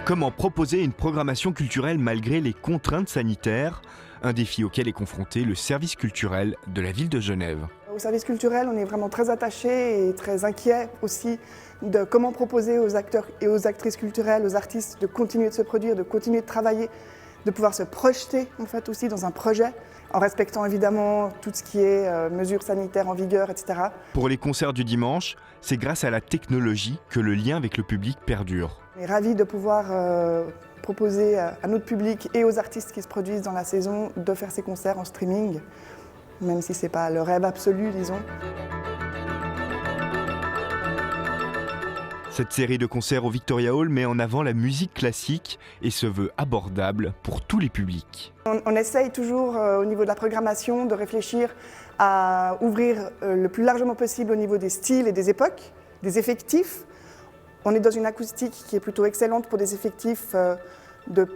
Comment proposer une programmation culturelle malgré les contraintes sanitaires? Un défi auquel est confronté le service culturel de la ville de Genève. Au service culturel, on est vraiment très attaché et très inquiet aussi de comment proposer aux acteurs et aux actrices culturelles, aux artistes de continuer de se produire, de continuer de travailler, de pouvoir se projeter en fait aussi dans un projet, en respectant évidemment tout ce qui est mesures sanitaires en vigueur, etc. Pour les concerts du dimanche, c'est grâce à la technologie que le lien avec le public perdure. On est ravis de pouvoir proposer à notre public et aux artistes qui se produisent dans la saison de faire ces concerts en streaming, même si ce n'est pas le rêve absolu, disons. Cette série de concerts au Victoria Hall met en avant la musique classique et se veut abordable pour tous les publics. On essaye toujours au niveau de la programmation de réfléchir à ouvrir le plus largement possible au niveau des styles et des époques, des effectifs. On est dans une acoustique qui est plutôt excellente pour des effectifs de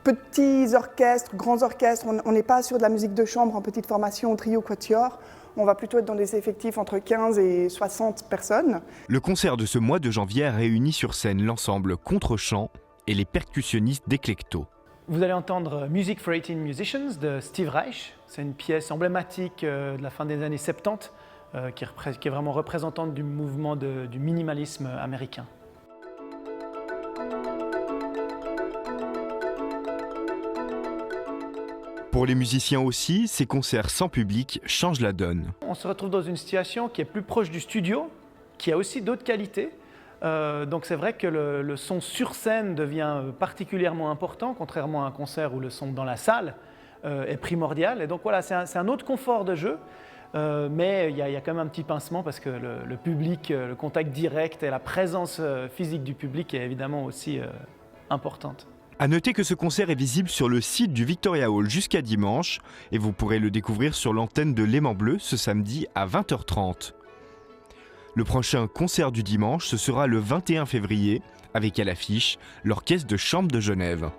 petits orchestres, grands orchestres. On n'est pas sur de la musique de chambre en petite formation, trio, quatuor. On va plutôt être dans des effectifs entre 15 et 60 personnes. Le concert de ce mois de janvier a réuni sur scène l'ensemble Contre-Champ et les percussionnistes d'Eclecto. Vous allez entendre Music for 18 Musicians de Steve Reich. C'est une pièce emblématique de la fin des années 70 qui est vraiment représentante du mouvement du minimalisme américain. Pour les musiciens aussi, ces concerts sans public changent la donne. On se retrouve dans une situation qui est plus proche du studio, qui a aussi d'autres qualités. Donc c'est vrai que le son sur scène devient particulièrement important, contrairement à un concert où le son dans la salle est primordial. Et donc voilà, c'est un autre confort de jeu, mais il y a quand même un petit pincement parce que le public, le contact direct et la présence physique du public est évidemment aussi importante. À noter que ce concert est visible sur le site du Victoria Hall jusqu'à dimanche et vous pourrez le découvrir sur l'antenne de L'Aimant Bleu ce samedi à 20h30. Le prochain concert du dimanche, ce sera le 21 février avec à l'affiche l'Orchestre de chambre de Genève.